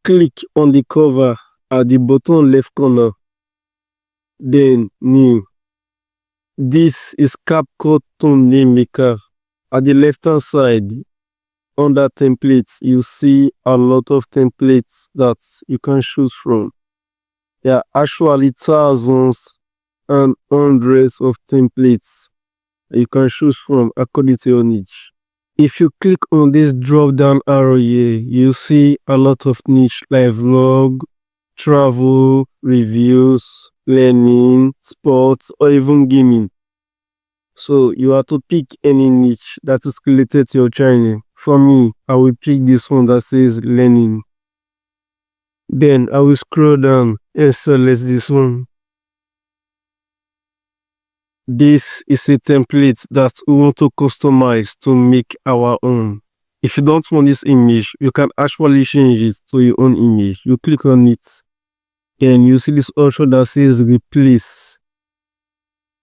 click on the cover at the bottom left corner, then new. This is Capcut thumbnail maker. At the left hand side, under templates, you see a lot of templates that you can choose from. There are actually thousands and hundreds of templates you can choose from according to your niche. If you click on this drop down arrow here, you see a lot of niche like vlog, travel, reviews, learning, sports, or even gaming. So you have to pick any niche that is related to your channel. For me, I will pick this one that says learning. Then I will scroll down and select this one. This is a template that we want to customize to make our own. If you don't want this image, you can actually change it to your own image. You click on it, and you see this option that says replace.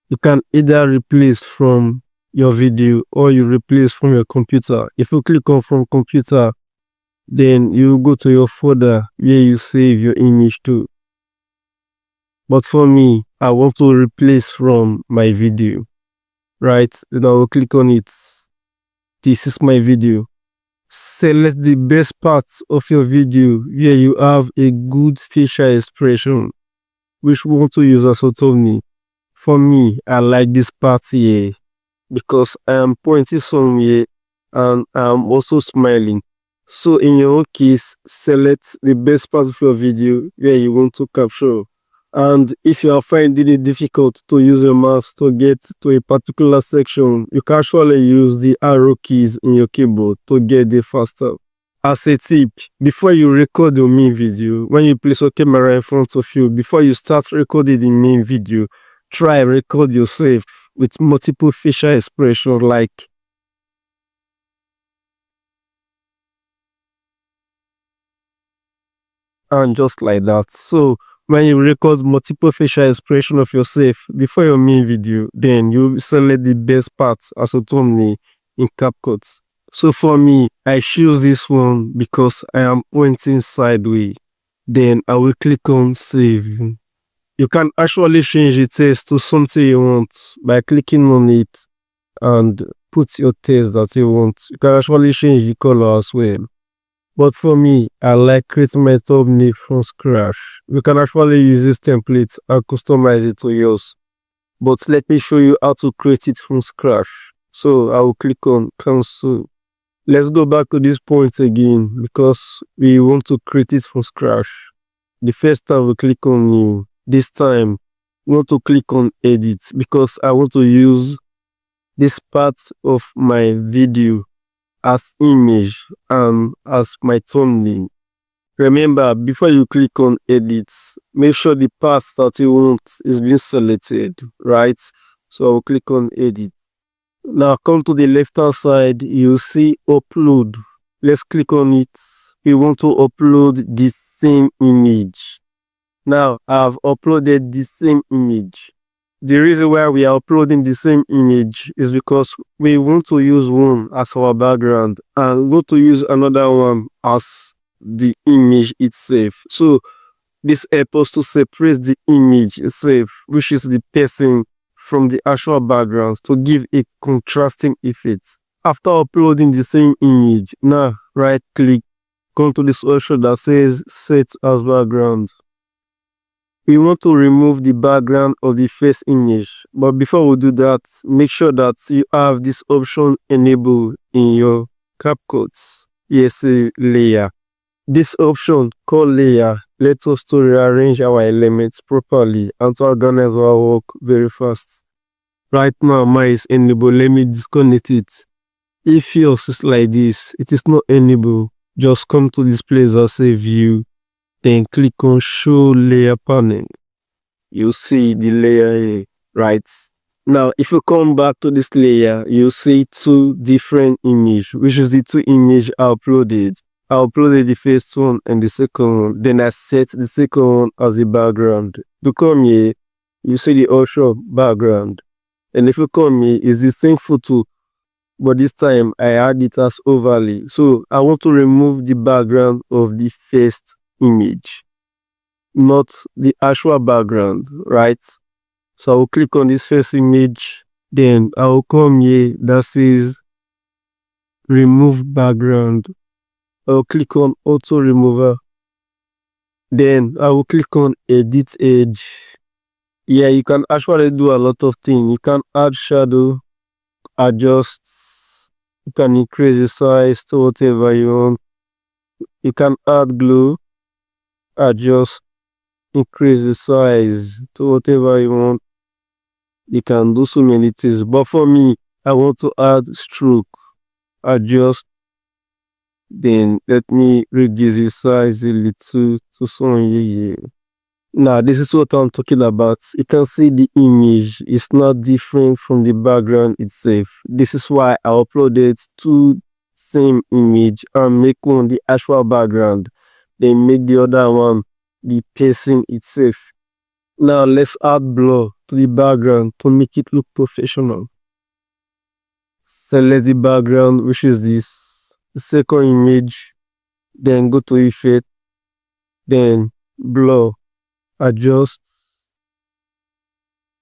You can either replace from your video or you replace from your computer. If you click on from computer, then you go to your folder where you save your image to. But for me, I want to replace from my video, right? Then I will click on it. This is my video. Select the best parts of your video where you have a good facial expression, which we want to use as a thumbnail. For me, I like this part here because I am pointing somewhere and I'm also smiling. So in your own case, select the best part of your video where you want to capture. And if you are finding it difficult to use your mouse to get to a particular section, you can actually use the arrow keys in your keyboard to get there faster. As a tip, before you record your main video, when you place your camera in front of you, before you start recording the main video, try record yourself with multiple facial expressions like and just like that. So when you record multiple facial expression of yourself before your main video, then you select the best parts as a thumbnail in Capcut. So for me, I choose this one because I am pointing sideways. Then I will click on save. You can actually change the text to something you want by clicking on it and put your text that you want. You can actually change the color as well. But for me, I like creating my thumbnail from scratch. You can actually use this template and customize it to yours. But let me show you how to create it from scratch. So I will click on cancel. Let's go back to this point again because we want to create it from scratch. The first time we click on new. This time we want to click on edit because I want to use this part of my video as image and as my thumbnail. Remember, before you click on edit, make sure the part that you want is being selected, right? So I will click on edit. Now come to the left hand side, you see upload. Let's click on it. We want to upload the same image. Now I have uploaded the same image. The reason why we are uploading the same image is because we want to use one as our background and we want to use another one as the image itself. So this helps us to separate the image itself, which is the person, from the actual background to give a contrasting effect. After uploading the same image, now right click, come to this option that says set as background. We want to remove the background of the first image, but before we do that, make sure that you have this option enabled in your Capcut. Yes, layer. This option called layer lets us to rearrange our elements properly and to organize our work very fast. Right now mine is enabled. Let me disconnect it. If yours is like this, it is not enabled, just come to this place that says view, then click on show layer panel. You see the layer here, right? Now if you come back to this layer, you see two different images, which is the two images I uploaded. I uploaded the first one and the second one, then I set the second one as the background. To come here, you see the option background, and if you come here, it's the same photo, but this time I add it as overlay. So I want to remove the background of the first image, not the actual background, right? So I will click on this first image, then I will come here that says remove background. I'll click on auto remover. Then I will click on edit edge. Yeah, you can actually do a lot of things. You can add shadow, adjust, you can increase the size to whatever you want. You can add glow, adjust, increase the size to whatever you want. You can do so many things. But for me, I want to add stroke, adjust, then let me reduce the size a little to some here. Now, this is what I'm talking about. You can see the image is not different from the background itself. This is why I uploaded two same image and make one the actual background, then make the other one the person itself. Now, let's add blur to the background to make it look professional. Select the background, which is this, the second image, then go to effect, then blur, adjust.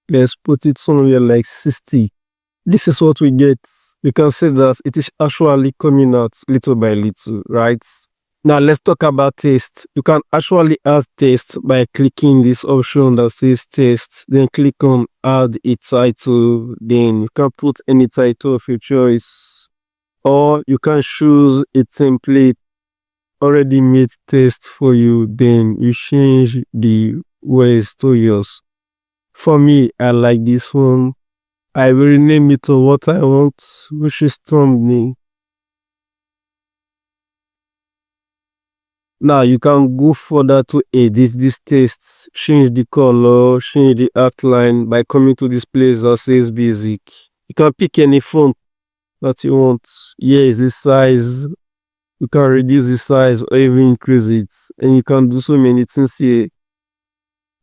Let's put it somewhere like 60. This is what we get. You can see that it is actually coming out little by little, right? Now let's talk about text. You can actually add text by clicking this option that says text, then click on add a title, then you can put any title of your choice, or you can choose a template already made text for you, then you change the words to yours. For me, I like this one. I will rename it to what I want, which is thumbnail. Now you can go further to edit this text, change the color, change the outline by coming to this place that says basic. You can pick any font that you want. Here is the size. You can reduce the size or even increase it, and you can do so many things here.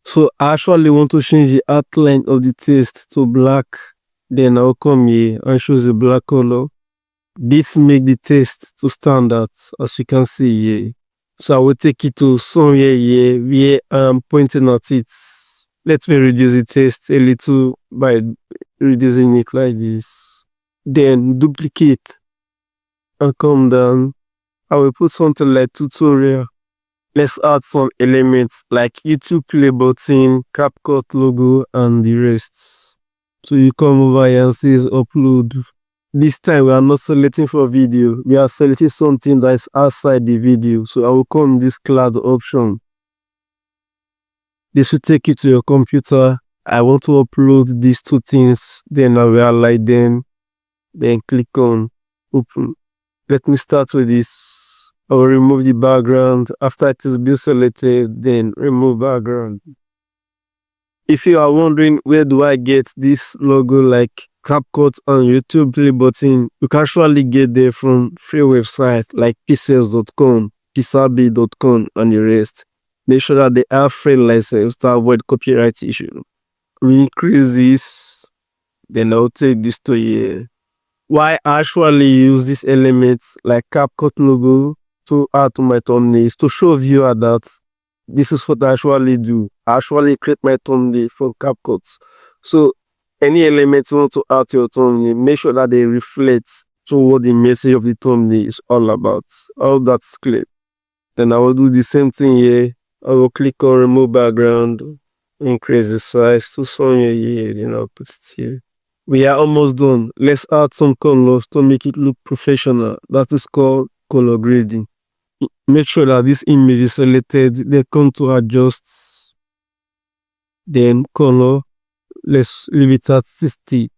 So I actually want to change the outline of the text to black. Then I'll come here and choose the black color. This make the text to stand out, as you can see here. So I will take it to somewhere here where I'm pointing at it. Let me reduce the text a little by reducing it like this. Then duplicate and come down. I will put something like tutorial. Let's add some elements like YouTube play button, Capcut logo, and the rest. So you come over here and says upload. This time we are not selecting for video. We are selecting something that is outside the video. So I will come this cloud option. This will take you to your computer. I want to upload these two things. Then I will highlight them. Then click on open. Let me start with this. I will remove the background. After it is been selected, then remove background. If you are wondering where do I get this logo like Capcut and YouTube play button, you can actually get there from free websites like pixels.com, pixabay.com, and the rest. Make sure that they have free license to avoid copyright issue. We increase this, then I'll take this to here. Why I actually use these elements like Capcut logo to add to my thumbnails to show viewer that this is what I actually do. I actually create my thumbnail from Capcut. So any element you want to add to your thumbnail, make sure that they reflect to what the message of the thumbnail is all about. All that's clear. Then I will do the same thing here. I will click on remove background, increase the size to somewhere here, then I'll put it here. We are almost done. Let's add some colors to make it look professional. That is called color grading. Make sure that this image is selected. Then come to adjust. Then color. Let's leave it at 60.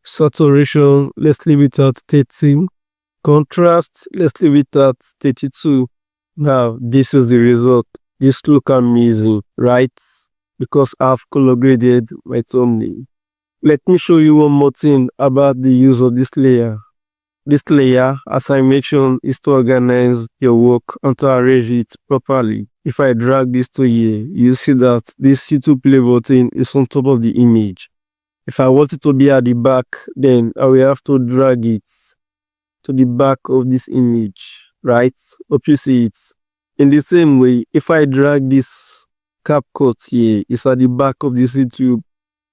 Saturation. Let's leave it at 30. Contrast. Let's leave it at 32. Now, this is the result. This look amazing, right? Because I've color graded my thumbnail. Let me show you one more thing about the use of this layer. This layer, as I mentioned, is to organize your work and to arrange it properly. If I drag this to here, you see that this YouTube play button is on top of the image. If I want it to be at the back, then I will have to drag it to the back of this image, right? Hope you see it. In the same way, if I drag this Capcut here, it's at the back of this YouTube,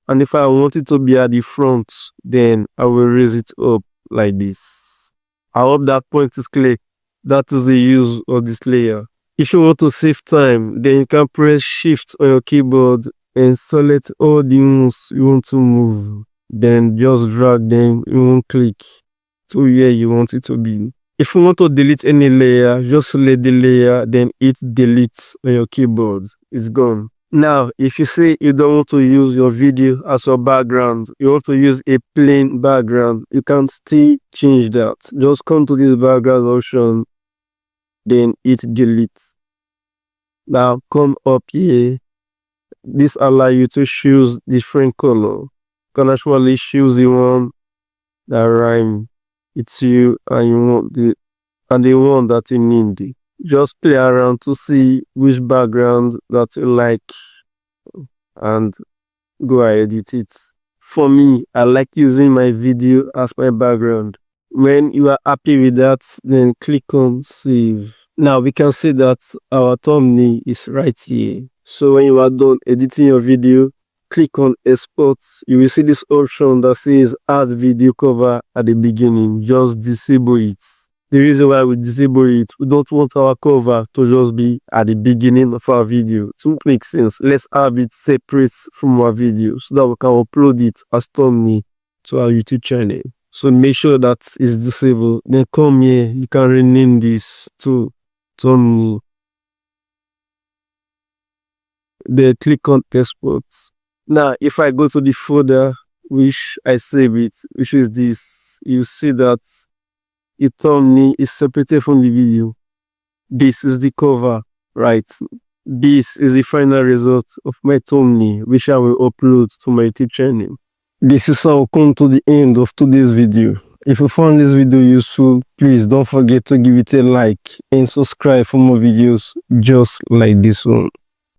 and if I want it to be at the front, then I will raise it up like this. I hope that point is clear. That is the use of this layer. If you want to save time, then you can press Shift on your keyboard and select all the ones you want to move. Then just drag them in one click to where you want it to be. If you want to delete any layer, just select the layer, then hit delete on your keyboard. It's gone. Now, if you say you don't want to use your video as your background, you want to use a plain background, you can still change that. Just come to this background option, then hit delete. Now, come up here. This allows you to choose different color. You can actually choose the one that rhyme. It's you and you want the one that you need. Just play around to see which background that you like and go ahead with it. For me, I like using my video as my background. When you are happy with that, then click on save. Now we can see that our thumbnail is right here. So when you are done editing your video, click on export. You will see this option that says add video cover at the beginning. Just disable it. The reason why we disable it, we don't want our cover to just be at the beginning of our video. To make sense, let's have it separate from our video so that we can upload it as thumbnail to our YouTube channel. So make sure that it's disabled. Then come here, you can rename this to thumbnail. Then click on export. Now, if I go to the folder which I save it, which is this, you see that the thumbnail is separated from the video. This is the cover, right? This is the final result of my thumbnail, which I will upload to my YouTube channel. This is how we come to the end of today's video. If you found this video useful, please don't forget to give it a like and subscribe for more videos just like this one.